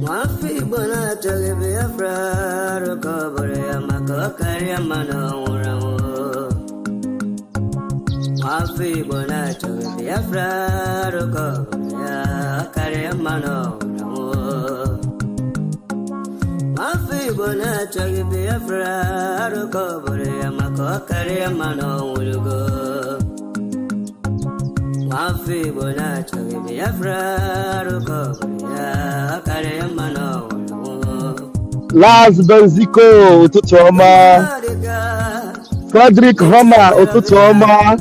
Wafi bona toge Biafra Rokobore Makokari Amano Uramo Wafi bona toge Biafra Rokobore Kari Amano Uramo Wafi bona toge Biafra Rokobore Makokari Amano Urugo Wafi bona toge Biafra Rokobore Kari Amano Laz Benziko Ututoma Frederick Roma Ututoma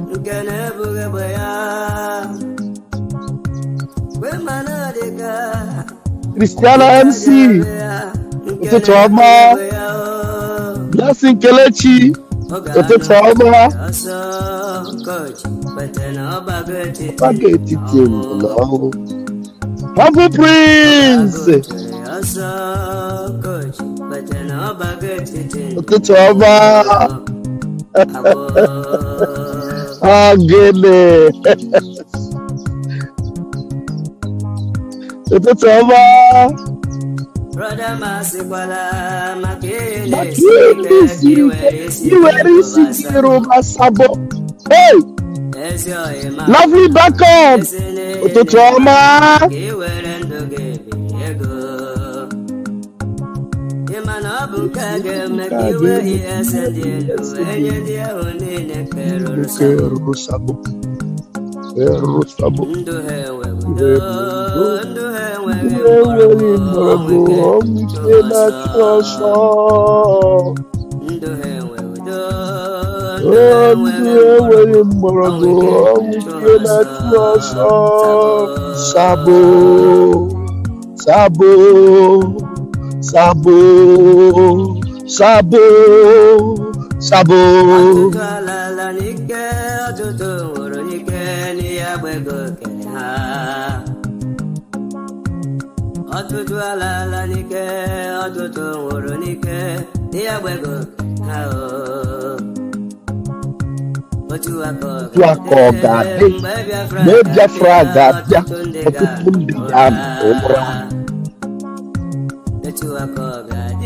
Christiana MC Ututoma Blessing Kelechi Ututoma Spaghetti Tim Humble Prince Ututoma Agene Ututoma Brother Masikwala Makele Sabo. Hey! Lovely backup! Ututoma Sabo.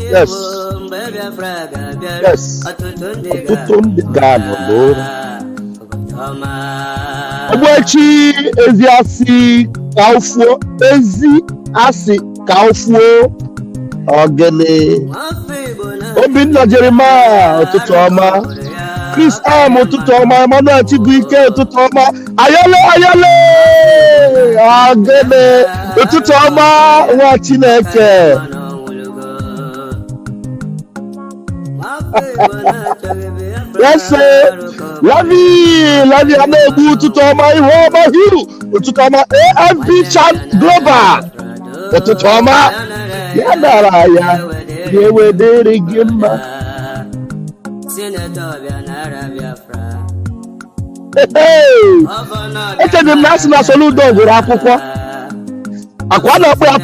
Yes. Yes. Obuechi Eziasi Kaufuo Ezi Kaufuo Ogene Obinna Jeremiah Ututoma Chris Am Ututoma Emmanuel Chibuike Ututoma Ayale Ogene Ututoma Nwa Chineke Yes, sir. Lavi Anebu Ututoma Ihoma Hill Ututoma AFB Chat Global Ututoma Yanaraya Yewe Deri Gimba Hey! Ete the national Soludo gụrụ akwụkwọ akwa na-akpọ ya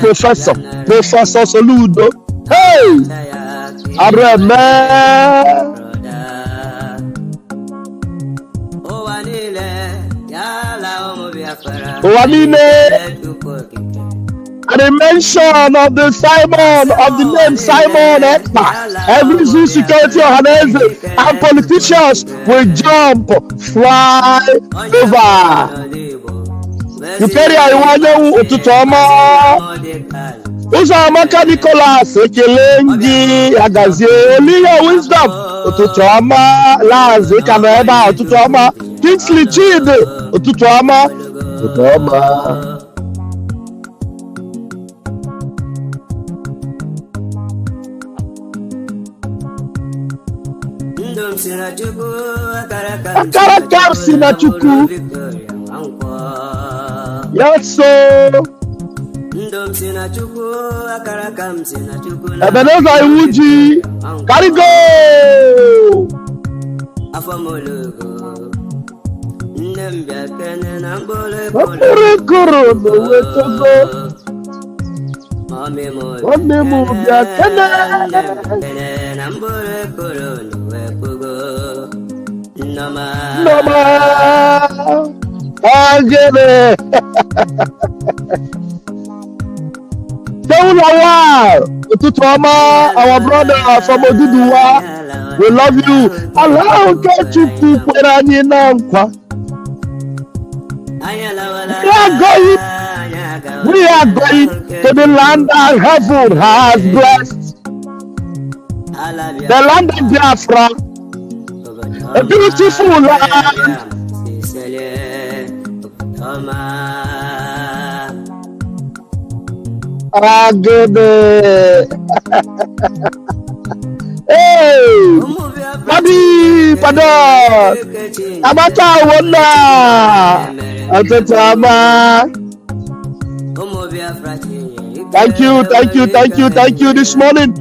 Professor Soludo. Hey! Areme at the mention of the name Simon Ekpa, every zoo security organization and politicians will jump, fly over. You carry Iwanya Ututoma, Uzamaka Nicholas, Ekelengi, Agazie, Oliya Wisdom, Ututoma, Laz, Ekaneba, Ututoma, Kingsley Chid, Ututoma, Ututoma. Akarakar Sinachuku. Yes, so. Ebenezer Iwuji. Karigo. been a while. Ututoma, our brother from Oduduwa, we love you. Allah get you people we are going to the land that heaven has blessed. The land of Biafra, a beautiful land. Hey, Padi, Pada, Amata, Wanda, Atatama. Thank you this morning.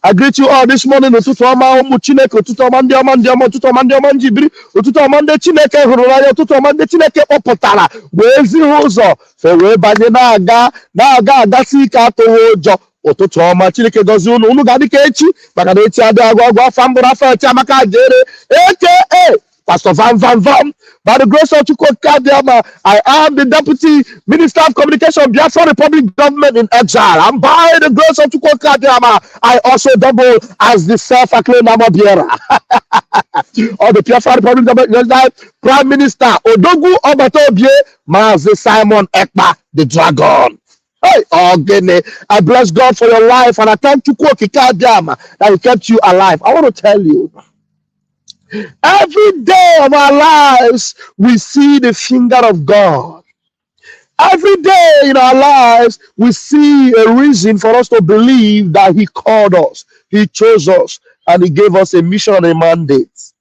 I greet you all this morning. Ututoma Chineke, Ututoma Ndiama, Ututoma Ndiama Njibri, Ututoma Nde Chineke Huraya, Ututoma Nde Chineke Opotala, Wezi Hozo, Fewe Banye Naga, Agasi Kato Hojo, Ututoma Chineke Dozun, Unugadi Kechi, Bagadechi Adagwa, Fambura Fete, Maka Jere, aka Pastor Van. By the grace of Chukwu, I am the Deputy Minister of Communication, Biafra Republic Government in exile. And by the grace of Chukwu, I also double as the self-acclaimed Amabiera. Or the Biafra Republic Government Prime Minister, Odogu Obatobie, Mazi Simon Ekpa, the Dragon. Hey, I bless God for your life, and I thank Chukwu that He kept you alive. I want to tell you, every day of our lives, we see the finger of God. Every day in our lives, we see a reason for us to believe that He called us, He chose us, and He gave us a mission and a mandate.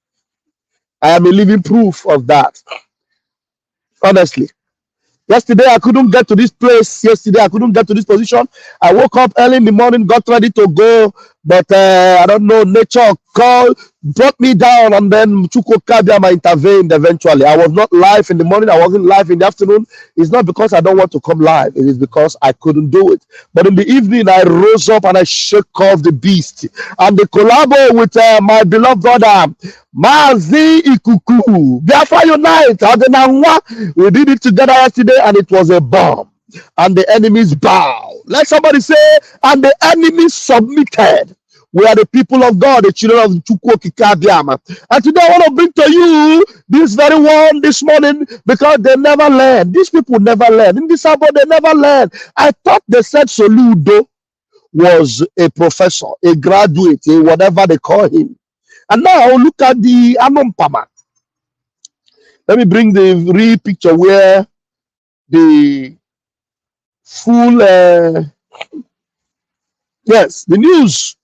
I am a living proof of that. Honestly. Yesterday, I couldn't get to this place. Yesterday, I couldn't get to this position. I woke up early in the morning, got ready to go, but I don't know, nature called, brought me down, and then Chukwu Kabiama intervened eventually. I was not live in the morning. I wasn't live in the afternoon. It's not because I don't want to come live. It is because I couldn't do it. But in the evening, I rose up and I shook off the beast. And the collabo with my beloved brother, Mazi Ikuku, Biafra Unite, we did it together yesterday, and it was a bomb. And the enemies bow. Let somebody say, and the enemies submitted. We are the people of God, the children of Chukwu Kikabiama. And today I want to bring to you this very one this morning, because they never learn. These people never learn. In this about they never learn. I thought they said Soludo was a professor, a graduate, a whatever they call him. And now look at the Anompama. Let me bring the real picture where the full, yes, the news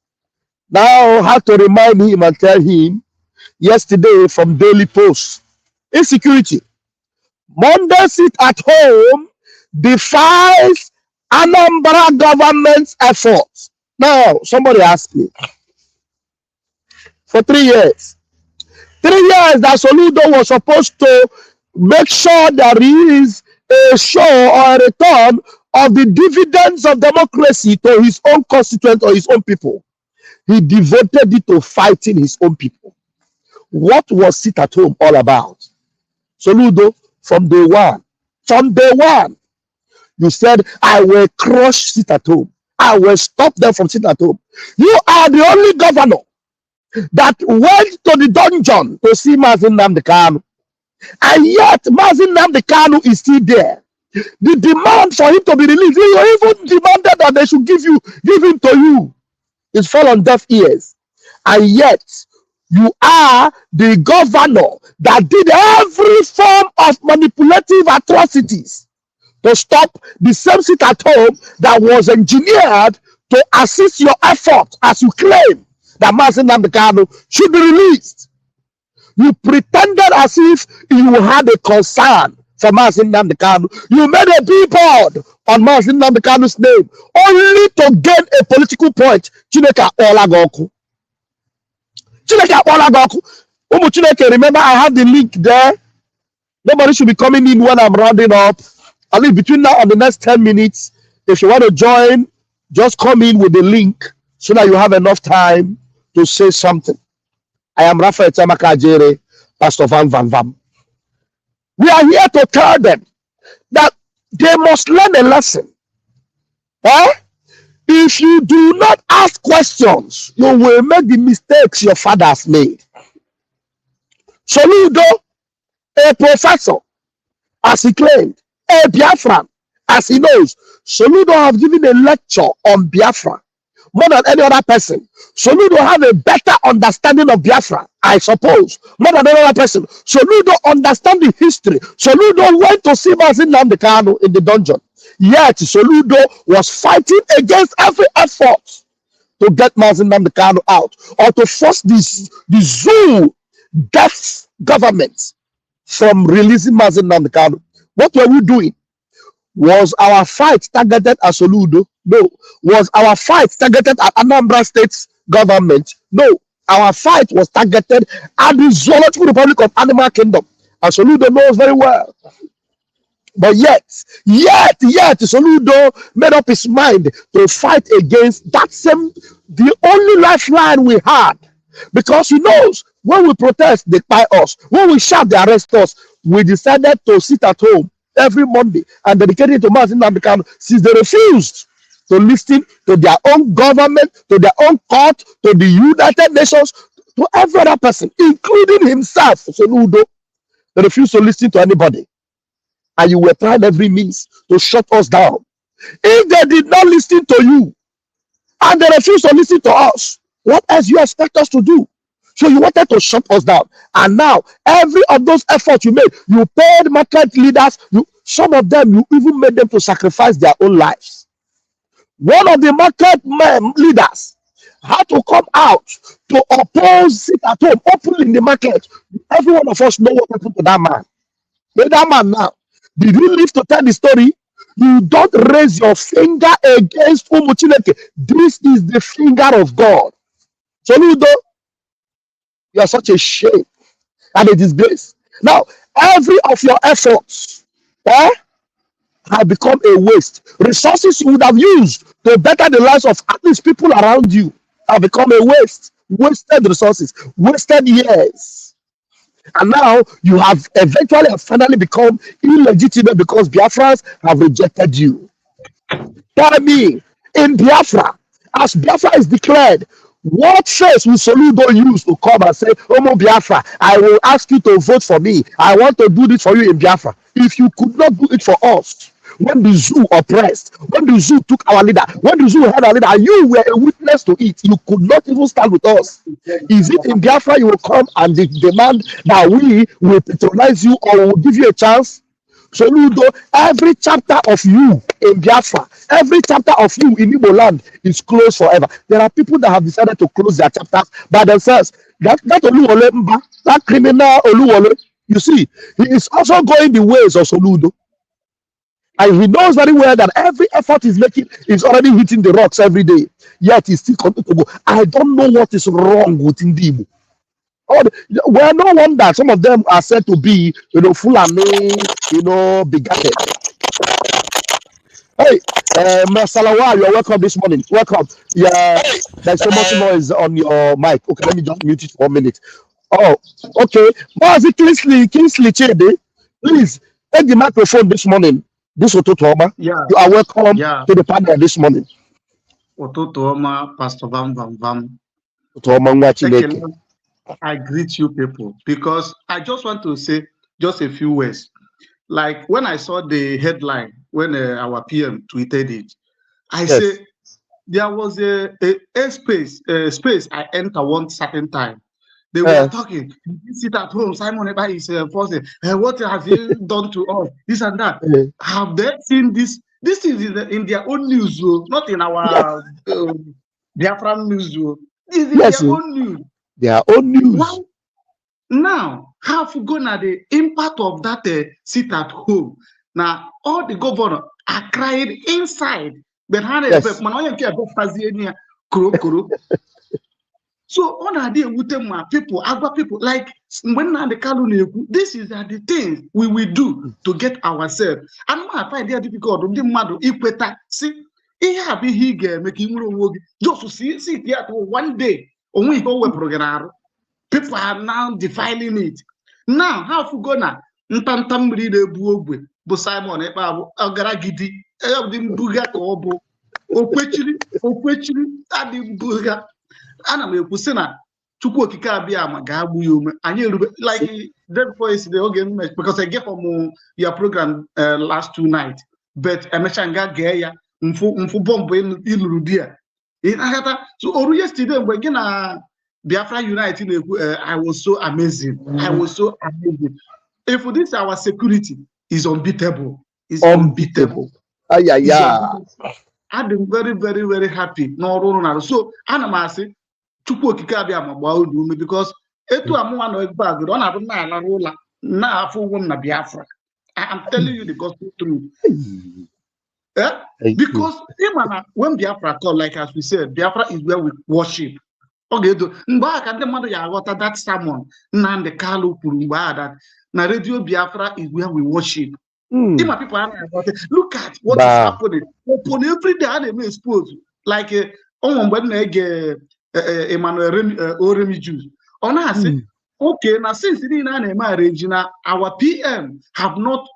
now had to remind him and tell him yesterday from Daily Post. Insecurity. Monday sit at home defies Anambra government's efforts. Now, somebody asked me, for 3 years that Soludo was supposed to make sure there is a show or a return of the dividends of democracy to his own constituents or his own people. He devoted it to fighting his own people. What was sit at home all about? Soludo, from day one, you said, I will crush sit at home. I will stop them from sitting at home. You are the only governor that went to the dungeon to see Mazi Nnamdi Kanu. And yet, Mazi Nnamdi Kanu is still there. The demand for him to be released, you even demanded that they should give him to you. It's fall on deaf ears. And yet, you are the governor that did every form of manipulative atrocities to stop the same sit at home that was engineered to assist your effort as you claim that Mazi Nnamdi Kanu should be released. You pretended as if you had a concern for Mazi Nnamdi Kanu. You made a billboard on Mazi Nnamdi Kanu's name only to gain a political point. Chineke Olagoku. Chineke, remember I have the link there. Nobody should be coming in when I'm rounding up. At least between now and the next 10 minutes, if you want to join, just come in with the link so that you have enough time to say something. I am Raphael Tamakajere, Pastor Van. We are here to tell them that they must learn a lesson. Eh? If you do not ask questions, you will make the mistakes your fathers made. Soludo, a professor, as he claimed, a Biafran, as he knows. Soludo have given a lecture on Biafra more than any other person. Soludo have a better understanding of Biafra, I suppose, more than any other person. Soludo understand the history. Soludo went to see Mazin Namdekano in the dungeon. Yet Soludo was fighting against every effort to get Mazin Namdekano out or to force the zoo death government from releasing Mazin Namdekano. What were we doing? Was our fight targeted at Soludo? No. Was our fight targeted at Anambra State's government? No. Our fight was targeted at the Zoological Republic of Animal Kingdom. And Soludo knows very well. But yet, Soludo made up his mind to fight against that same, the only lifeline we had. Because he knows when we protest, they buy us. When we shout, they arrest us. We decided to sit at home every Monday and dedicate it to Mazin Namdekano since they refused to listen to their own government, to their own court, to the United Nations, to every other person, including himself, Soludo. They refused to listen to anybody. And you were trying every means to shut us down. If they did not listen to you and they refused to listen to us, what else you expect us to do? So you wanted to shut us down. And now, every of those efforts you made, you paid market leaders, some of them, you even made them to sacrifice their own lives. One of the market leaders had to come out to oppose it at home, openly in the market. Every one of us know what happened to that man. But that man now, did you live to tell the story? You don't raise your finger against Umuchineke. This is the finger of God. So you are such a shame and a disgrace. Now, every of your efforts have become a waste. Resources you would have used to better the lives of at least people around you have become a waste. Wasted resources, wasted years. And now you have eventually finally become illegitimate because Biafrans have rejected you. Tell me, in Biafra, as Biafra is declared, what face will Soludo use to come and say, Omo Biafra, I will ask you to vote for me. I want to do this for you in Biafra. If you could not do it for us, when the zoo oppressed, when the zoo took our leader, when the zoo had our leader, and you were a witness to it, you could not even stand with us. Is it in Biafra you will come and demand that we will patronize you or will give you a chance? Soludo, every chapter of you in Biafra, every chapter of you in Igbo land is closed forever. There are people that have decided to close their chapters by themselves. That Oluwole Mba, that criminal Oluwole, you see, he is also going the ways of Soludo. And he knows very well that every effort he's making is already hitting the rocks every day. Yet he's still continuing to go. I don't know what is wrong with Ndibu. Well, no wonder some of them are said to be, Fulani, begatted. Hey, Masalawa, you're welcome this morning. Welcome. Yeah, there's so much noise on your mic. Okay, let me just mute it for a minute. Oh, okay. Kingsley Chede, please take the microphone this morning. This Ototoma, yeah, you are welcome to the panel this morning. Ototoma, Pastor Bam Bam Bam. I greet you people because I just want to say just a few words. Like when I saw the headline, when our PM tweeted it, I said there was a space I enter one certain time. They were talking. You sit at home. Simon Ekpa is forcing. What have you done to us? This and that. Have they seen this? This is in their own news, not in our Biafran news. This is in their own news. Their own news. Well, now, have gone at the impact of that sit at home. Now, all the governors are crying inside. So on are they with them people, other people like when the Kalune, this is the things we will do to get ourselves. And I find it difficult to do equator. See, it happy he making just to see here one day only go program. People are now defiling it. Now, how for gonna Ntantamri de Buogwe, Simon Ekpa, Agaragidi, the Bugat Obo. Okwechiri, adị mbuga. Ana m ekwu sị na Chukwu okike abịa ma ga-agbu ya ume. Anyị erube like day before yesterday oge because I get from your program last 2 nights, but emecha nga gee ya mfu bomb iluru dia. So oru yesterday mgbe gị na Biafra Unite na-ekwu I was so amazing. I was so amazing. If this our security is unbeatable. It's unbeatable. I'm very, very, very happy. No. So ana m asị Chukwu okike abịa ma gbaa odu ume because etu amụwa na Ekpa agụrụ ọ na-abụ na-ala ụla na-afụ ụgwọ m na Biafra. I'm telling you the gospel truth. Because when Biafra call, like as we said, Biafra is where we worship. Okay, mgbe aka ndị mmadụ ya aghọta that sermon Nnamdi Kalu kwuru mgbe that na Radio Biafra is where we worship. People are about it. Look at what is happening. Upon every day, they expose like when they Emmanuel Oremi Jews. On us, okay, now since our PM have not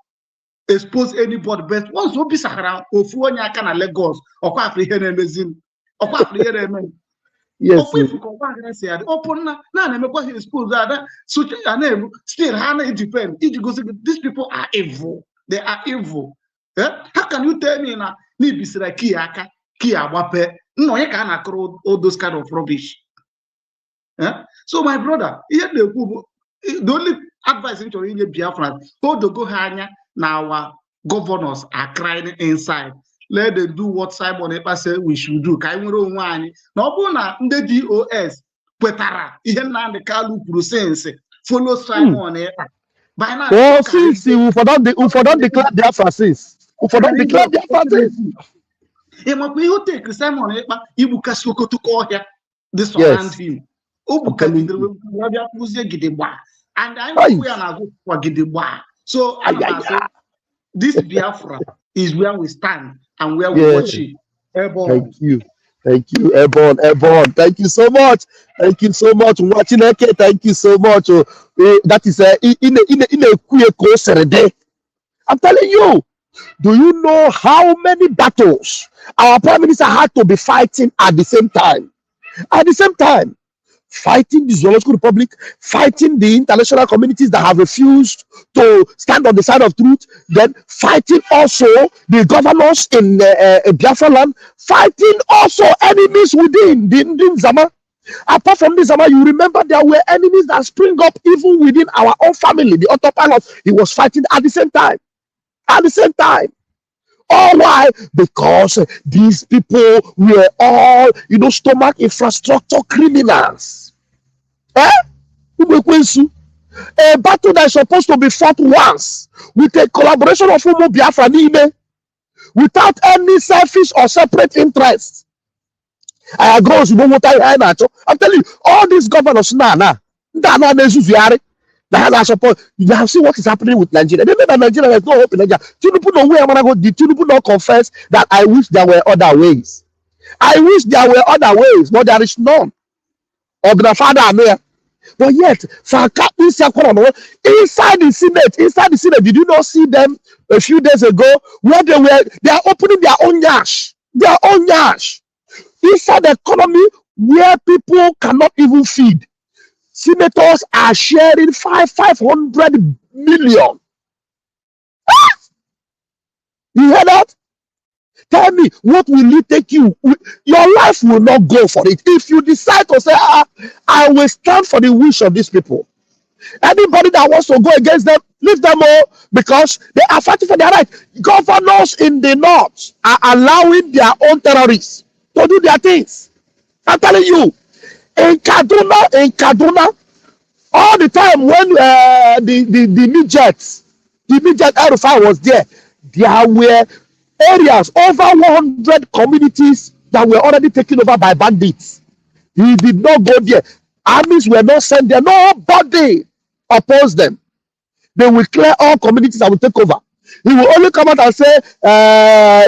exposed anybody, but once we be Sahara or Fuanya Kana Lagos or African Amazing or African. Yes. Open now, make expose that. So, still, it depends. These people are evil. They are evil. How can you tell me na bisira kiaka kia wape? No, you can't all those kind of rubbish. So my brother, here the only advice into India Biafra, go hanya now our governors are crying inside. Let them do what Simon Ekpa said we should do. Kaimuro wani. No bona the DOS petara. Ihe na the Kalu process follow Simon Ekpa. By now, oh, since we forgot declare their faces. We forgot declare their faces. You take Simon Ekpa, you can go to call here. This surround him. And I know we are not going for Gidibwa. So this Biafra is where we stand and where we worship. Thank you. Thank you, Airborne. Thank you so much. Thank you so much. Watching Eke, thank you so much. That is in a quick course a day. I'm telling you. Do you know how many battles our Prime Minister had to be fighting at the same time? At the same time, fighting the Zoological Republic, fighting the international communities that have refused to stand on the side of truth, then fighting also the governors in Biafra land, fighting also enemies within the Zama. Apart from this, Zama, you remember there were enemies that spring up even within our own family. The autopilot, he was fighting at the same time. At the same time. All why? Because these people were all, stomach infrastructure criminals. A battle that is supposed to be fought once with a collaboration of Umu Biafra Nime without any selfish or separate interests. I agree with you. I'm telling you, all these governors you have seen what is happening with Nigeria. They know that Nigeria has no hope in Nigeria. Tinubu know where I'm gonna go. Did Tinubu not confess that I wish there were other ways? I wish there were other ways, but there is none. Of the father there. But yet, inside the Senate, did you not see them a few days ago where they are opening their own yash? Their own yash. Inside the economy where people cannot even feed. Senators are sharing 500 million. You hear that? Tell me, what will it take you? Your life will not go for it. If you decide to say, I will stand for the wish of these people. Anybody that wants to go against them, leave them all because they are fighting for their right. Governors in the north are allowing their own terrorists to do their things. I'm telling you, in Kaduna, all the time when the midget Arufai was there were areas, over 100 communities that were already taken over by bandits. He did not go there. Armies were not sent there. Nobody opposed them. They will clear all communities and will take over. He will only come out and say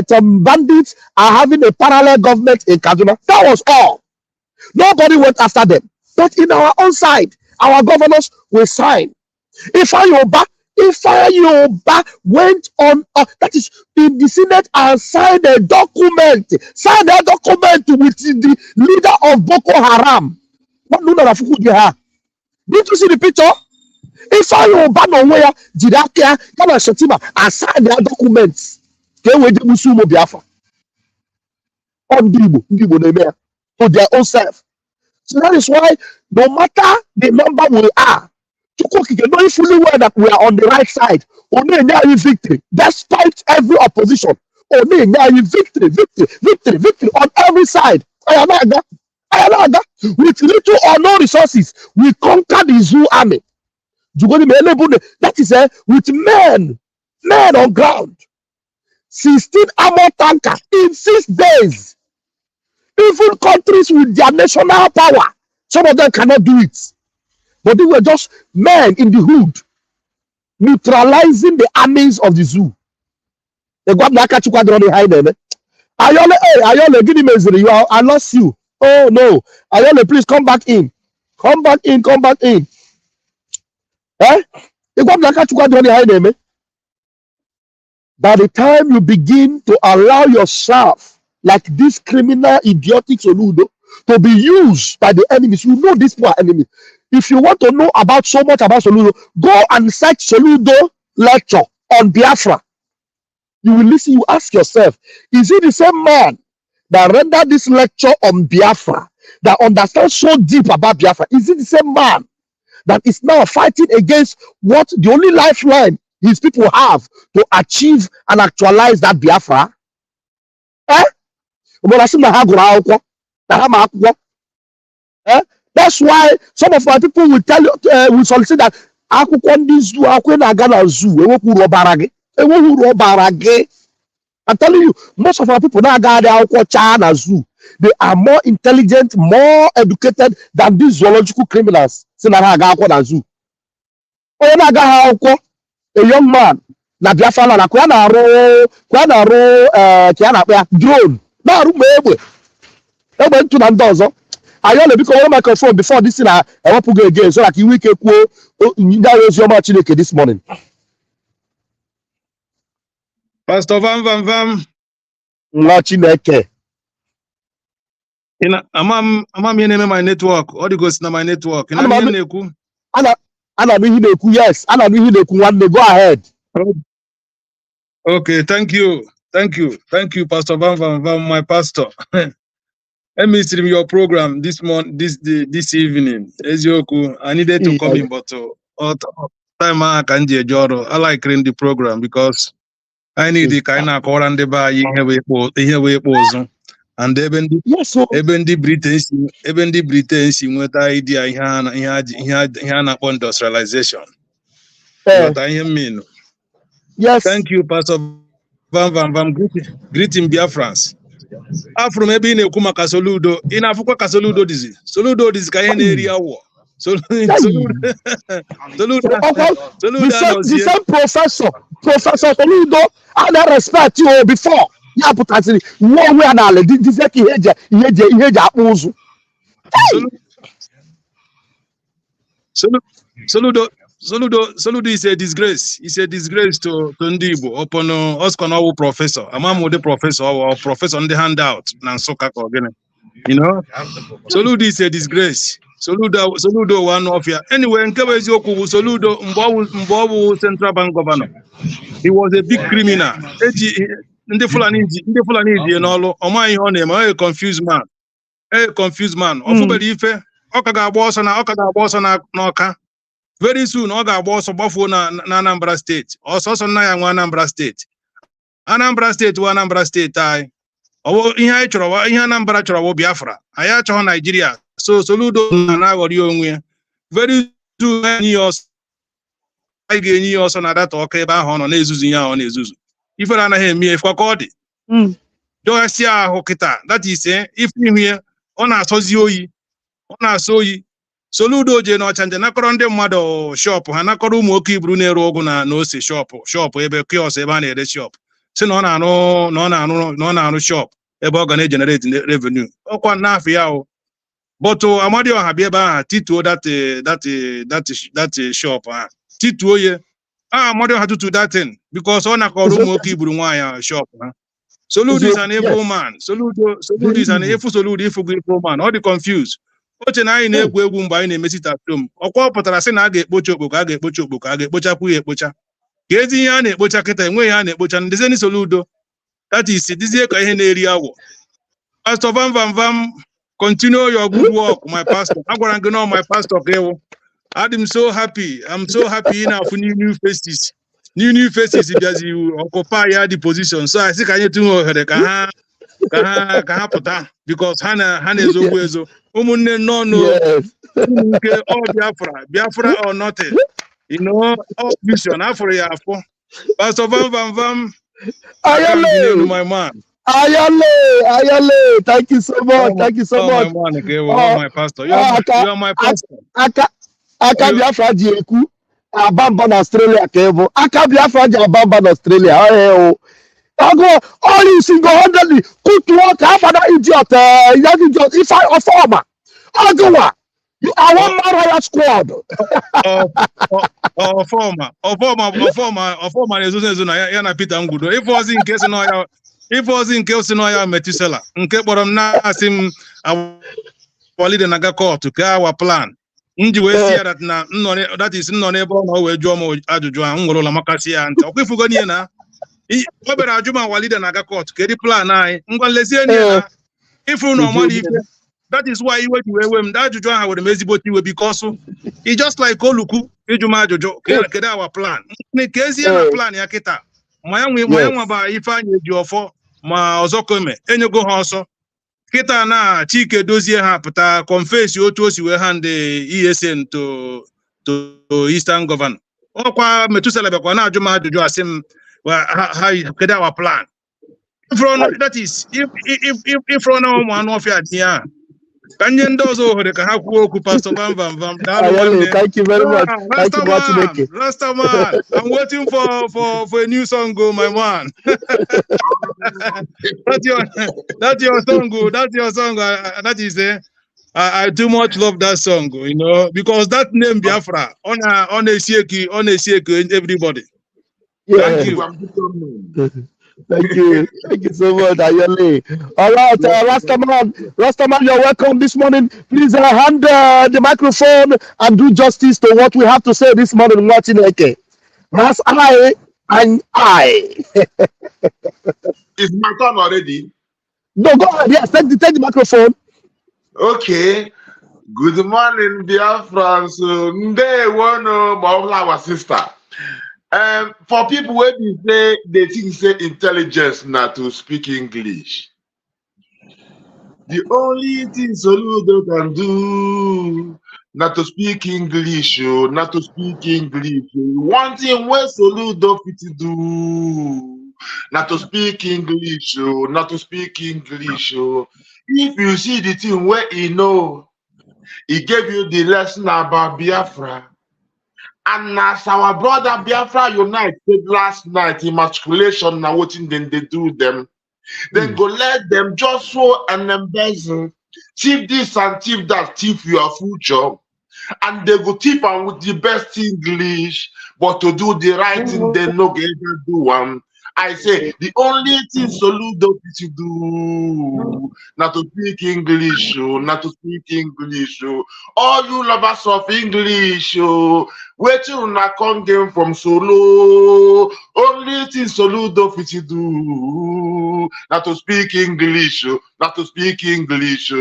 some bandits are having a parallel government in Kaduna. That was all. Nobody went after them. But in our own side, our governors will sign. If Ayoba Ifeanyi went on, that is in the Senate, and signed a document. Signed a document with the leader of Boko Haram. Did you see the picture? Ifeanyi no where Jidakia, Ghana Shetima, and signed their documents. Unbeatable, to their own self. So that is why, no matter the number we are, knowing fully well that we are on the right side, only victory, despite every opposition. Only victory on every side. With little or no resources, we conquered the Zoo army. That is with men on ground. 16 armor tankers in 6 days. Even countries with their national power, some of them cannot do it. But they were just men in the hood, neutralizing the armies of the zoo. They got that catch behind them. Ayole, give me misery. I lost you. Oh no. Ayole, please come back in. Come back in. Eh? They got that catch behind them. By the time you begin to allow yourself, like this criminal, idiotic Soludo, to be used by the enemies, you know these poor enemies. If you want to know about so much about Soludo, go and search Soludo lecture on Biafra. You will listen, you ask yourself, is it the same man that rendered this lecture on Biafra, that understands so deep about Biafra? Is it the same man that is now fighting against what the only lifeline his people have to achieve and actualize that Biafra? Eh? That's why some of my people will tell you, will solicit that I'm telling you, most of our people now got zoo. They are more intelligent, more educated than these zoological criminals. Zoo. A young man, na Biafra na drone. I went to Nandozo. I only because one microphone before this thing I want to go again. So like you will that your match this morning. Pastor Vam. Chineke. Amam my network. Or goes na my network. Yes. Go ahead. Okay, thank you, Pastor Vam, my pastor. Let me stream your program this evening. Ezioku, I needed to come in, but time I can joro. I like reading the program because I need the kind of Koran deba here we pose. And even the British with the idea he had industrialization. What I mean. Yes. Thank you, Pastor Vam. Greeting Biafrans. Afro maybe in Ekuma Soludo. In Africa Soludo disease. Soludo is an area war. The same Professor Soludo, and I respect you before. Yeah, but I say, one way and all. This Soludo is a disgrace. It's a disgrace to Ndibo upon us professor. Amamu the professor or professor on the handout. You know, Soludo is a disgrace. Soludo one of here. Anyway, Nkebeziokwu Soludo Mbowu Central Bank governor. He was a big criminal. Ndị Fulani you know, a confused man. A confused man. Ofubeli ife, ọka ga-agba ọsọ na n'ọka. Very soon, ọ ga-agba ọsọ gbafuo na Anambra State. Ọsọsọ nna ya nwa Anambra State. Anambra State anyị. Ihe Anambra chọrọ bụ Biafra. Anyị achọghị Nigeria. So Soludo na-aghọrị onwe ya. Very soon, anyị ga-enye ya ọsọ na data ọka ebe ahụ ọ nọ na-ezuzu ihe ahụ ọ na-ezuzu. Ife anaghị eme efukwa ka ọ dị. Dọghasị ahụ kịta. That is if ihu ya ọ na-asọzi oyi. Ọ na-asọ oyi. Soludo je na ọchanje nakọrọ ndị mmadụ shop ha nakọrọ ụmụ oke iburu na-ere ọgwụ na ose shop ebe kios ebe a na-ere shop. Si na ọ na-arụ shop ebe ọ ga na-generate revenue. Ọkwa n'afọ ya o. But Amadioha bịa ebe ahụ tituo that shop ha. Tituo ye mother had to do that thing because on a Korumo shop. Soludo is an evil man. Soludo is an evil man. All the confused. Oche na anyị na-egwu egwu mgbe anyị na-emesi tatum. Ọkwa pụtara sị na a ga-ekpocha okpoko, a ga-ekpocha okpoko, a ga-ekpochapụ ya ekpocha. Ka ezi ihe a na-ekpocha kịta enweghị ha na-ekpocha ndezeni Soludo. That is dizie ka ihe na-eri awọ. Pastor Vam, continue your good work, my pastor. I'm going to know my pastor. I'm so happy. I'm so happy enough for new faces. New faces because you occupy the position. So I think I need to know because Hannah is always no all Biafra or nothing. You know, all vision Afro. Pastor Vam. I can't my man. Ayale, thank you so much. Thank you so much. My pastor. You are my pastor. Aka Biafra Jieku, Abamba Australia Kevo. Aka Biafra Abamba Australia. All you single-handedly put to work half an idiot. If I a farmer, you are one man riot squad. Former is Yana Peter Ngudo. If was in case no. If was in case no ya Metusela, nke kpọrọ m na asị m awalide na gakọ to ka our plan. Nji wee see that na that is nọ n'ebe ọ na wee jụọ m ajụjụ a ngorola makasị ya ntị. Okwefugo nie na. Ọ bịara ajụ m awalide na gakọ to kedu plan anyị. Ngwa lezie nie na. Ifu no mmadụ ife. That is why iwe ji wee we m. Da ajụjụ ahụ were m ezigbo iwe because he just like Oluku ịjụ m ajụjụ kedu our plan. Nke ezie na plan ya kịta. Ma ya nwa ba Ifeanyị eji ọfọ ma ọzọ kome enyego ha ọsọ kịta na Chike dozie ha pụta confess otu o si wee hand ESN to Eastern Governor. Ọkwa Metusela bekwa na ajụ m ajụjụ asị m kedu our plan. That is if from now ụmụ anụ ọfịa dị ya ka nye ndị ọzọ ohere ka ha kwuo okwu Pastor Vam. Thank you very much. Thank you much, Rastaman, I'm waiting for a new song, my man. That's your song, That's your song. That is I too much love that song, you know, because that name Biafra on a shake everybody. Thank you. Thank you so much, Ayale. All right, Rastaman, you're welcome this morning. Please hand the microphone and do justice to what we have to say this morning. Watching Eke, that's I and I. Is my turn already? No, go ahead. Yes, take the microphone. Okay. Good morning, dear friends. Day one, our sister. For people where they think say intelligence not to speak English. The only thing Soludo can do not to speak English, not to speak English. One thing where Soludo fit do not to speak English, not to speak English. If you see the thing where he know, he gave you the lesson about Biafra. And as our brother Biafra United last night, emasculation now what then they do them. Then go let them just so and embezzle, thief this and thief that, thief your future. And they go thief and with the best English, but to do the right thing, they no get ever do one. I say the only thing Soludo to do not to speak English, not to speak English. All you lovers of English, wait till not come game from Solo. Only thing Soludo to do not to speak English, not to speak English.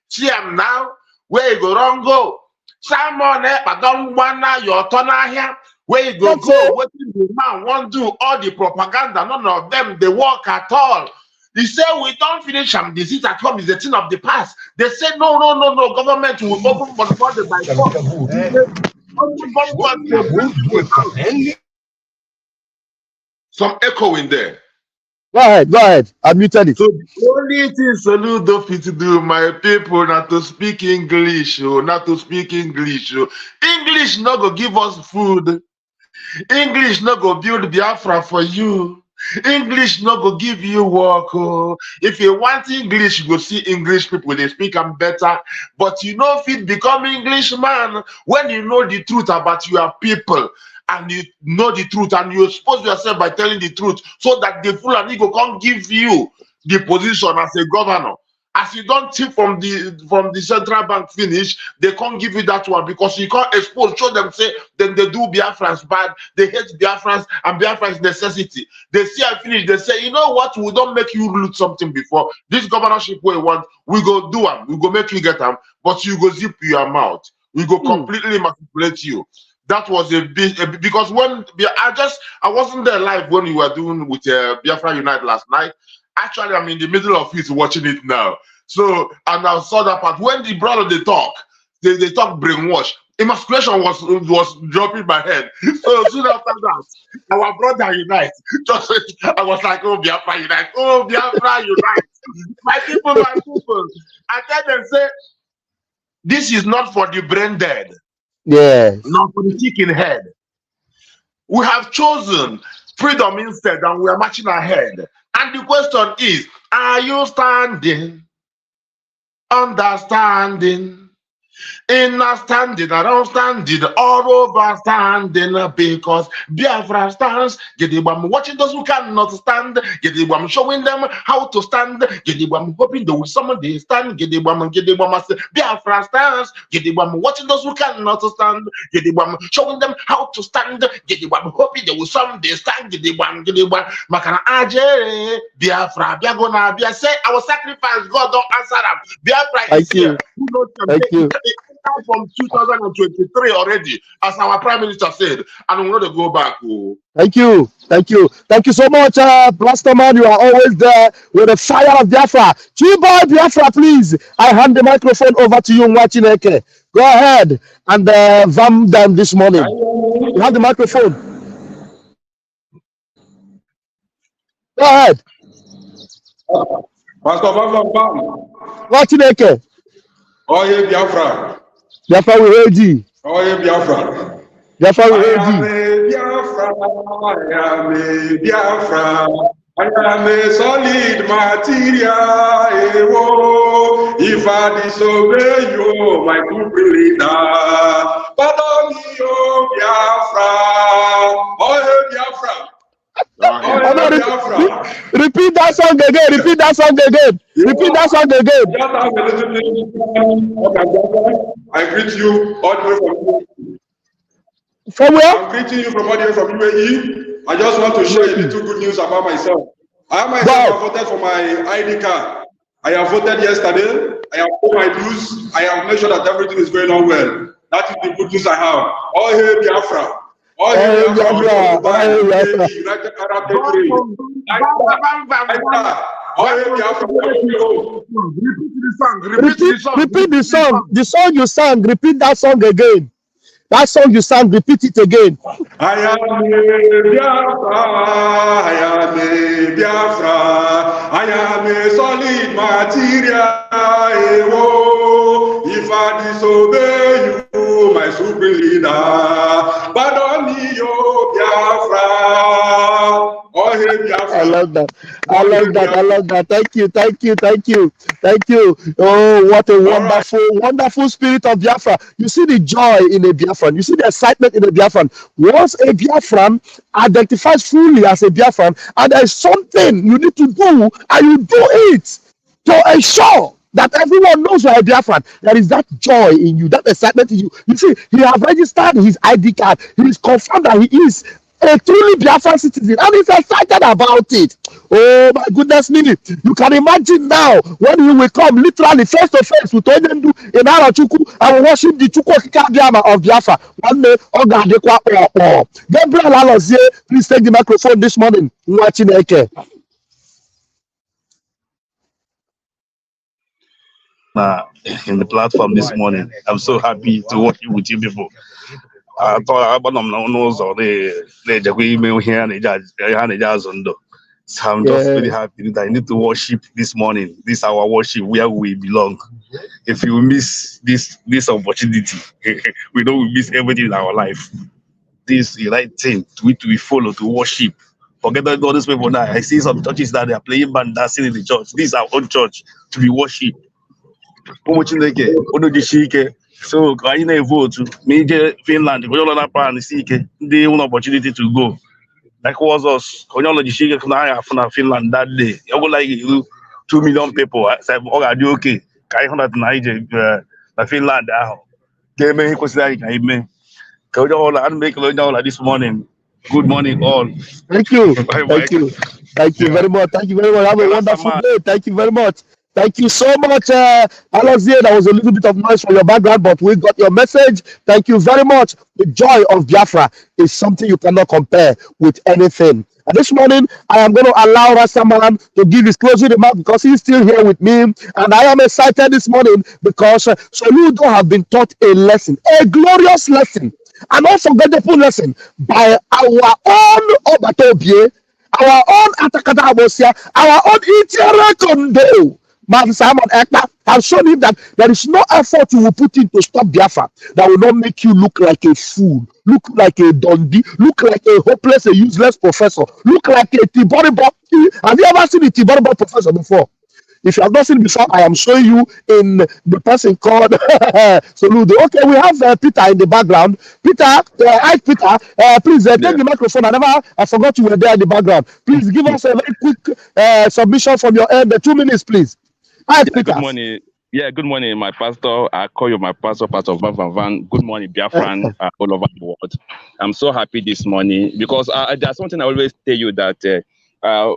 See am now, where you go wrong go. Simon, but don't wanna your turn here. Where you go, what the man won't do all the propaganda, none of them, they work at all. They say we don't finish them, the seat at home is the thing of the past. They say no, government will open for the by force. Some echo in there. Go ahead. I muted it. So the only thing Soludo fit to do, my people, not to speak English, not to speak English. English not go give us food. English not go build Biafra for you. English not go give you work. If you want English, you go see English people, they speak them better. But you know if it become Englishman when you know the truth about your people. and you know the truth, and you expose yourself by telling the truth, so that the Fulani go can't give you the position as a governor. As you don't take from the central bank finish, they can't give you that one, because you can't expose, show them, say, then they do Biafrans bad, they hate Biafrans, and Biafrans necessity. They see and finish, they say, you know what, we don't make you loot something before. This governorship we want, we go do them, we go make you get them, but you go zip your mouth. We go completely manipulate you. That was a big, because when I wasn't there live when you were doing with Biafra Unite last night. Actually, I'm in the middle of it watching it now. So, and I saw that part when the brother they talk brainwash. Emasculation was dropping my head. So soon after that, our brother Unite. Just I was like, oh Biafra Unite, oh Biafra Unite. My people. I tell them, say, this is not for the brain dead. Yeah. Not for the chicken head. We have chosen freedom instead, and we are marching ahead. And the question is, are you standing, understanding, understanding, around standing, or overstanding? Because Biafra stands. I'm watching those who cannot stand. I'm showing them how to stand. I'm hoping they will someday stand. Biafra stands. I'm watching those who cannot stand. I'm showing them how to stand. I'm hoping they will someday stand. Makana aje Biafra Biagona Bia say our sacrifice, God don't answer them. Biafra is here. Thank you. From 2023 already, as our Prime Minister said, and we want to go back. Thank you. Thank you so much, Blaster Man. You are always there with the fire of Biafra. Chiba Biafra, please. I hand the microphone over to you, Mwachineke. Go ahead and vam them this morning. You have the microphone. Go ahead. Pastor Bam. Mwachineke. Oh, yeah, Biafra. Biafra, we heard you. Oh, yeah, Biafra. Biafra, we heard you. I am a Biafra. I am a solid material. If I disobey you, my people leader. Pardon me, oh Biafra. Oh, yeah, Biafra. Repeat that song again. Repeat that song again. Repeat that song again. I greet you all the way from where? I'm greeting you from all the way from UAE. I just want to share a little good news about myself. I myself have voted for my ID card. I have voted yesterday. I have put my dues. I have made sure that everything is going on well. That is the good news I have. All hail Biafra. All hail Biafra. United Arab Emirates. Repeat the song. The song you sang. Repeat that song again. That song you sang. Repeat it again. I am a Biafra. I am a Biafra. I am a solid material. If I disobey you, my supreme leader, pardon me, oh Biafra. Oh, hey, Biafra. I love that. I love that. Thank you. Oh, what a wonderful spirit of Biafra. You see the joy in a Biafran. You see the excitement in a Biafran. Once a Biafran identifies fully as a Biafran, and there's something you need to do, and you do it to ensure that everyone knows you are a Biafran. There is that joy in you, that excitement in you. You see, he has registered his ID card. He is confirmed that he is a truly Biafran citizen, and he's excited about it. Oh my goodness me! You can imagine now when he will come literally face to face with Oyendu in Arachuku and worship the Chukwokika of Biafra. One day, Gabriel Alozie, please take the microphone this morning. Watching Eke. In the platform this morning, I'm so happy to work with you people. I thought about them or they here and so I'm just very happy that I need to worship this morning. This is our worship where we belong. If you miss this opportunity, we know we miss everything in our life. This is the right thing to follow, to worship. Forget all these people now. I see some churches that they are playing band dancing in the church. This is our own church to be worshipped. So I na vote major Finland go all that plan see they one opportunity to go. Like was us Konyology shike na Finland that day. You go like 2 million people say all do okay. Kai 100 na ije na Finland ahụ. Game he kwesịrị ka ime. Ka onye ọla and make onye ọla this morning. Good morning all. Thank you. Bye bye. Thank you. Thank you very much. Thank you very much. Have a wonderful day. Thank you very much. Thank you so much, Alexia. There was a little bit of noise from your background, but we got your message. Thank you very much. The joy of Biafra is something you cannot compare with anything. And this morning, I am going to allow Rastaman to give his closing remark because he's still here with me. And I am excited this morning because Soludo have been taught a lesson, a glorious lesson, an unforgettable lesson by our own Obatobie, our own Atakata Abosia, our own Itiere Kondo. Man Simon Ekpa have shown him that there is no effort you will put in to stop Biafra that will not make you look like a fool, look like a dundee, look like a hopeless, a useless professor, look like a Tiboribo. Have you ever seen a Tiboribo professor before? If you have not seen before, I am showing you in the person called Soludo. Okay, we have Peter in the background. Peter, hi Peter, please take the microphone. I forgot you were there in the background. Please give us a very quick submission from your end. 2 minutes, please. Hi, Peter. Good morning. Yeah, good morning, my pastor. I call you my pastor, Pastor Van. Good morning, Biafran, all over the world. I'm so happy this morning because there's something I always tell you that our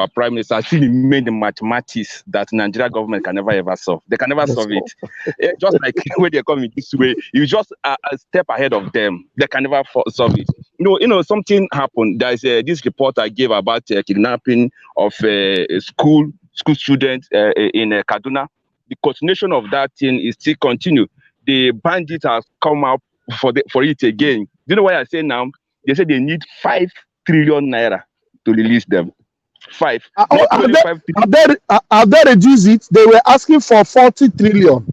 Prime Minister actually made the mathematics that Nigeria government can never ever solve. They can never solve it. Just like when they come in this way, you just a step ahead of them. They can never solve it. You know, something happened. There's this report I gave about kidnapping of school students in Kaduna. The continuation of that thing is still continue. The bandits have come up for it again. Do you know what I say now? They say they need 5 trillion naira to release them. 5. Have they reduced it? They were asking for 40 trillion.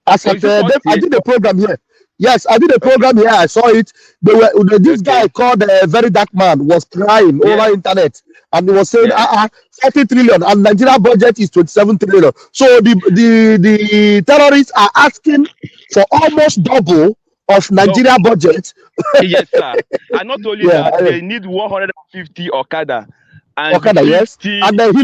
I did the program here. Yes, I did a program here. I saw it. This guy called a very dark man was crying over internet, and he was saying, 40 trillion, and Nigeria budget is 27 trillion. So the terrorists are asking for almost double of Nigeria budget. Yes, sir. And not only that, they need 150 Okada. And Okada, yes. And then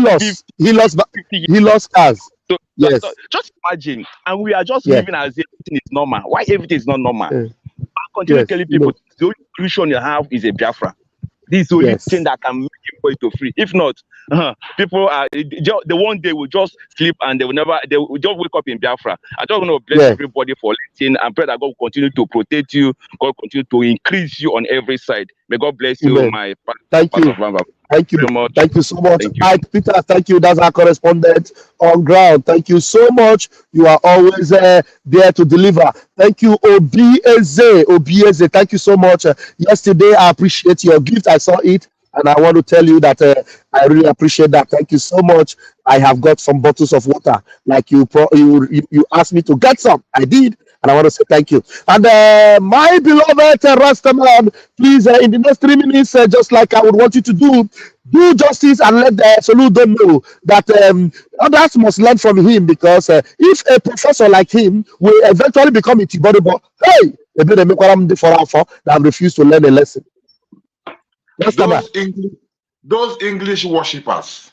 he lost cars. So, yes. So just imagine, and we are just living as if everything is normal. Why everything is not normal? I continue telling people the only solution you have is a Biafra. This is the only thing that can make you go to free. If not, people are the one day will just sleep and they will just wake up in Biafra. I don't want to bless everybody for listening and pray that God will continue to protect you. God will continue to increase you on every side. May God bless you, my Thank you. Thank you. Thank you so much. Peter, thank you. That's our correspondent on ground. Thank you so much. You are always there to deliver. Thank you, Obieze. Thank you so much. Yesterday, I appreciate your gift. I saw it, and I want to tell you that I really appreciate that. Thank you so much. I have got some bottles of water, like you asked me to get some. I did. And I want to say thank you. And my beloved Rastaman, please, in the next 3 minutes, just like I would want you to do justice and let the Soludo know that others must learn from him, because if a professor like him will eventually become a Tiboribo, hey, that refuse to learn a lesson. Those English worshippers,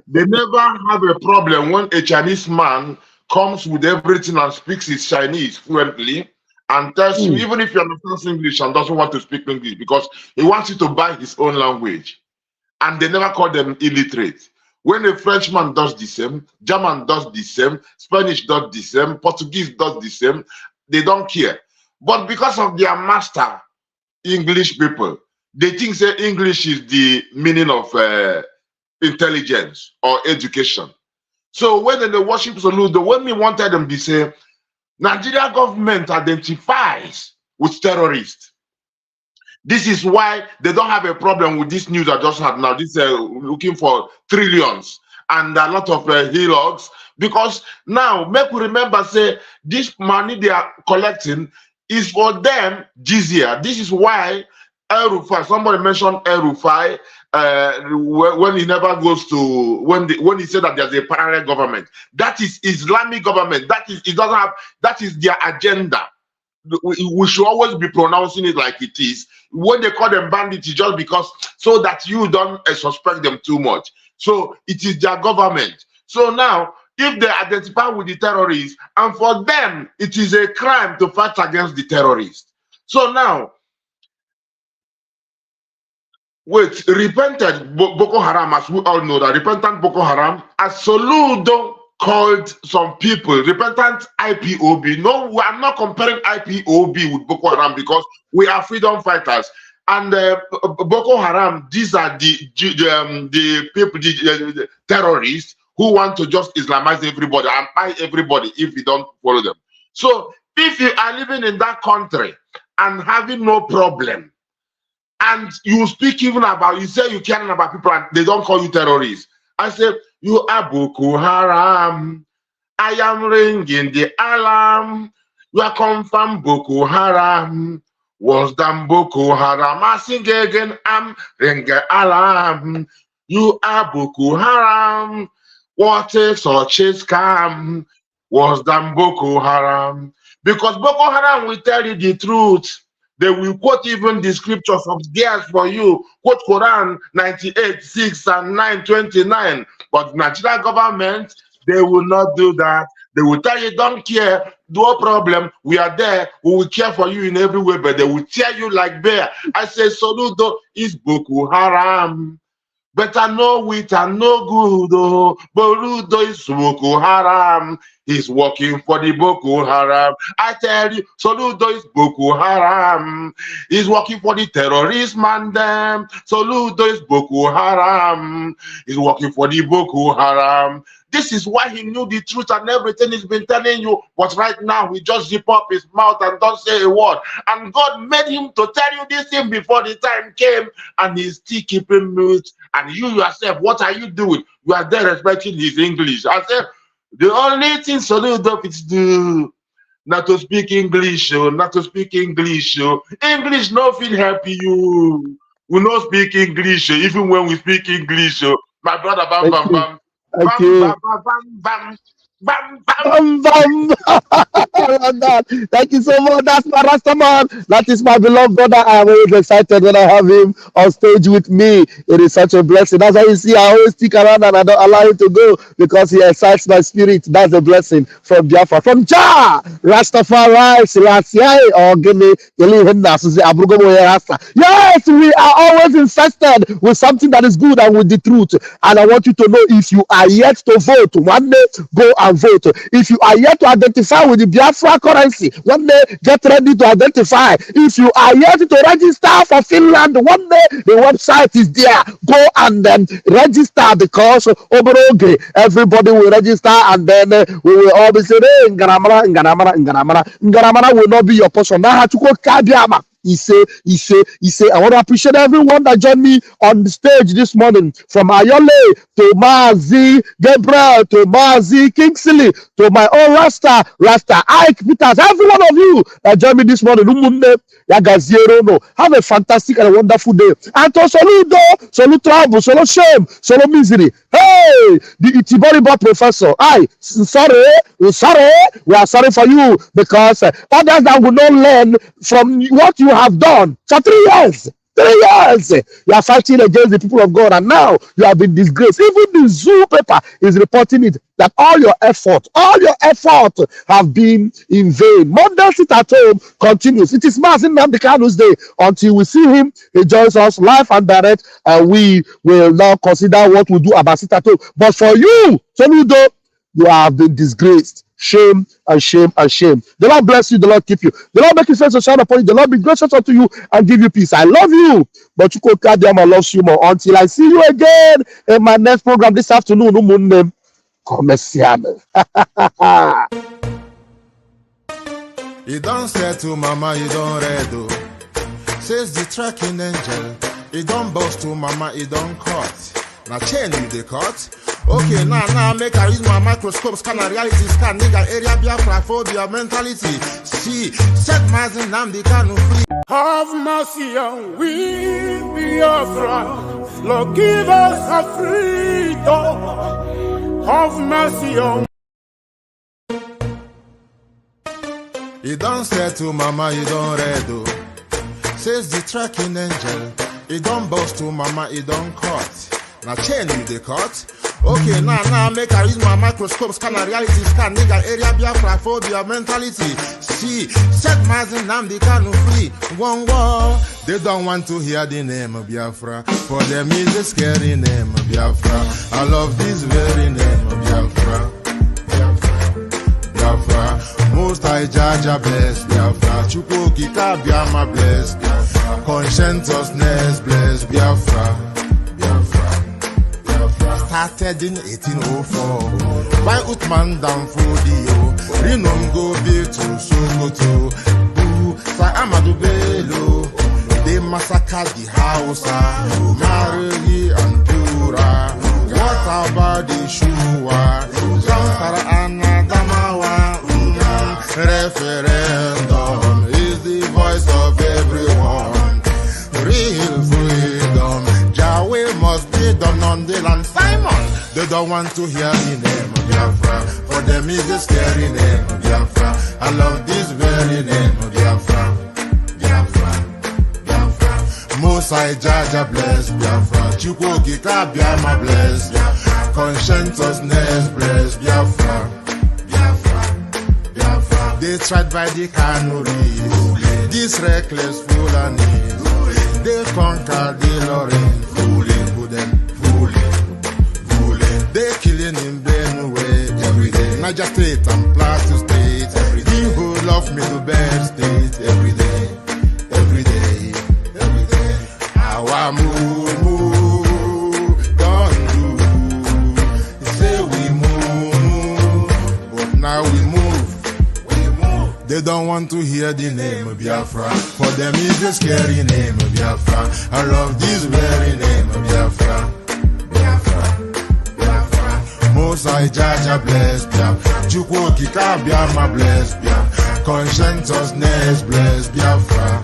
they never have a problem when a Chinese man comes with everything and speaks his Chinese fluently and tells you, even if you understand English and doesn't want to speak English, because he wants you to buy his own language. And they never call them illiterate. When a Frenchman does the same, German does the same, Spanish does the same, Portuguese does the same, they don't care. But because of their master English people, they think that English is the meaning of intelligence or education. So when they worship Soludo, when we wanted them to say, Nigeria government identifies with terrorists. This is why they don't have a problem with this news I just had now. This looking for trillions and a lot of helogs, because now make we remember, say, this money they are collecting is for them jizya. This is why El-Rufai, somebody mentioned El-Rufai, when he never goes to when he said that there's a parallel government. That is Islamic government. That is it doesn't have that is their agenda. We should always be pronouncing it like it is. When they call them bandits, it's just because so that you don't suspect them too much. So it is their government. So now, if they identify with the terrorists, and for them, it is a crime to fight against the terrorists. So now, wait, repentant Boko Haram, as we all know that repentant Boko Haram, as Soludo called some people repentant IPOB. No, I'm not comparing IPOB with Boko Haram because we are freedom fighters. And Boko Haram, these are the people, the terrorists who want to just Islamize everybody and buy everybody if you don't follow them. So if you are living in that country and having no problem, and you speak even about, you say you care about people and they don't call you terrorists. I say, you are Boko Haram. I am ringing the alarm. You are confirmed Boko Haram. Was than Boko Haram. I sing again, I'm ringing alarm. You are Boko Haram. What is such a scam? Was than Boko Haram. Because Boko Haram will tell you the truth. They will quote even the scriptures of theirs for you. Quote Quran 98:6 and 9:29. But Nigerian government, they will not do that. They will tell you, don't care, no problem. We are there. We will care for you in every way, but they will tear you like bear. I say, Soludo is Boko Haram. But I know it and no good. Oh, Soludo is Boko Haram. He's working for the Boko Haram. I tell you, Soludo is Boko Haram. He's working for the terrorist man. Them. Soludo is Boko Haram. He's working for the Boko Haram. This is why he knew the truth and everything he's been telling you. But right now, he just zip up his mouth and don't say a word. And God made him to tell you this thing before the time came. And he's still keeping mute. And you yourself, what are you doing? You are there respecting his English. I said, the only thing Soludo is do not to speak English, not to speak English. English no feel happy you. We not speak English, even when we speak English. My brother, bam, bam, bam. Thank Bam, you. bam, bam, bam, bam, Bam, bam. bam. I love that. Thank you so much. That's my Rastaman. That is my beloved brother. I am always excited when I have him on stage with me. It is such a blessing. That's why you see I always stick around and I don't allow him to go because he excites my spirit. That's a blessing from Biafra. From Ja Rastafari Selassie or Guinea. Yes, we are always infested with something that is good and with the truth. And I want you to know, if you are yet to vote, one day go and vote. If you are yet to identify with the Biafra currency, one day get ready to identify. If you are yet to register for Finland, one day the website is there. Go and register, because everybody will register, and then we will all be saying, hey, Ngaramara will not be your portion. Now to go Kabiama. He say, I want to appreciate everyone that joined me on the stage this morning, from Ayole to Mazi Gabriel to Mazi Kingsley to my own Rasta Ike Peters, every one of you that joined me this morning. Have a fantastic and a wonderful day. And to Soludo, Solu trouble, Solo shame, Solo misery. Hey, the Itiboriba professor. Sorry, we are sorry for you, because others that will not learn from what you have done for 3 years. 3 years you are fighting against the people of God, and now you have been disgraced. Even the Zoo paper is reporting it, that all your effort have been in vain. Monday Sit at Home continues. It is Mazin Namdekanu's day until we see him. He joins us live and direct, and we will now consider what we do about Sit at Home. But for you, Soludo, you have been disgraced. Shame and shame and shame. The Lord bless you. The Lord keep you. The Lord make his face to shine upon you. The Lord be gracious unto you and give you peace. I love you, but you could carry them. I love you more. Until I see you again in my next program this afternoon. Commercial. You don't say to mama, you don't redo. Says the tracking angel. You don't boast to mama, you don't cut. Now chain you the cut. Okay, now make I use my microscope, scan a reality, scan nigga area Biafra phobia mentality. See, set my Nnamdi Kanu free. Have mercy on we Biafra. Lord, give us a freedom. Have mercy on. You don't say to mama, you don't redo. Says the tracking angel. You don't boast to mama, you don't cut. Now chain you the cut. Okay, now make I use my microscope, scan a reality, scan nigga area Biafra phobia mentality. See, set Mazin Namdi Kanu free. One war. They don't want to hear the name of Biafra. For them is a scary name of Biafra. I love this very name of Biafra. Biafra. Most I judge a bless Biafra. Chukwuki Kabiama bless Biafra. Conscientiousness bless Biafra. Started in 1804 by Utman down Fodio. Rinom go be to Sokoto. Sa Amadou Bello. They massacred the Hausa, Marili and Pura. What about the Shua? Zamfara and Adamawa. Referendum is the voice of everyone. Real freedom. Yahweh must be done on the land. Simon, they don't want to hear the name of Biafra. For them is a scary name of Biafra. I love this very name of Biafra. Most I Jaja bless Biafra. Chukwuki Kabiama bless Biafra. Conscientiousness bless Biafra. They tried by the canories. These reckless Fulanis. They conquered the Lorraine. Fooling. They killing in Benue every day. Niger State and Plateau State every day. The whole of Middle State every day. Our move, don't do. Say we move, but now we move. They don't want to hear the name of Biafra. For them is the scary name of Biafra. I love this very name of Biafra. Most I Jaja bless Biafra. Chukwuki Kabiama bless Biafra. Conscientiousness bless Biafra.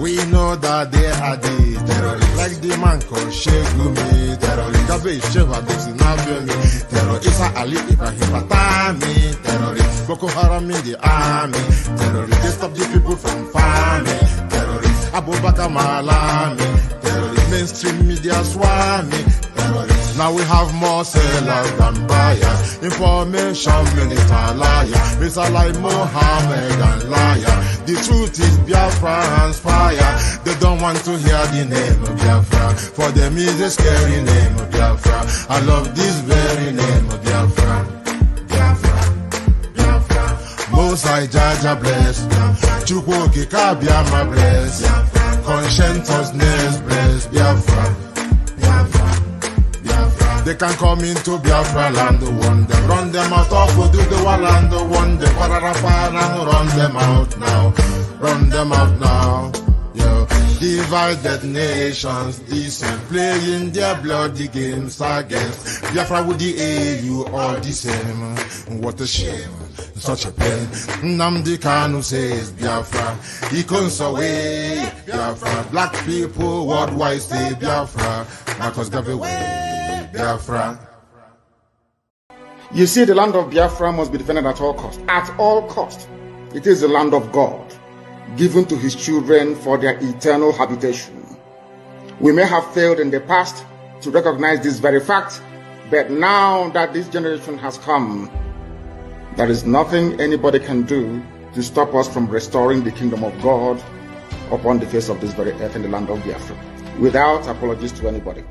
We know that they are the terrorists. Like the man called Shegumi, terrorist. Gabe Sheva Dexinabemi, terrorist. Isa Ali Ibrahim Patami, terrorist. Boko Haram in the army, terrorist. They stop the people from farming, terrorist. Abubakar Malami, terrorist. Mainstream media swami, terrorist. Now we have more sellers than buyers. Information minister liar. Mr. like Mohammed and liar. The truth is Biafra and fire. They don't want to hear the name of Biafra. For them is a scary name of Biafra. I love this very name of Biafra. Most I Jaja bless. Chukwuki Kabiama bless. Conscientiousness bless Biafra. They can come into Biafra land, one them run them out of the land, one them and run them out now. Yo, divided nations, decent, playing their bloody games against Biafra with the AU all the same. What a shame, such a pain. Nnamdi Kanu says Biafra, he comes away Biafra. Black people worldwide say Biafra, Marcus gave away. Biafra. You see, the land of Biafra must be defended at all cost. At all cost. It is the land of God, given to his children for their eternal habitation. We may have failed in the past to recognize this very fact, but now that this generation has come, there is nothing anybody can do to stop us from restoring the kingdom of God upon the face of this very earth in the land of Biafra, without apologies to anybody.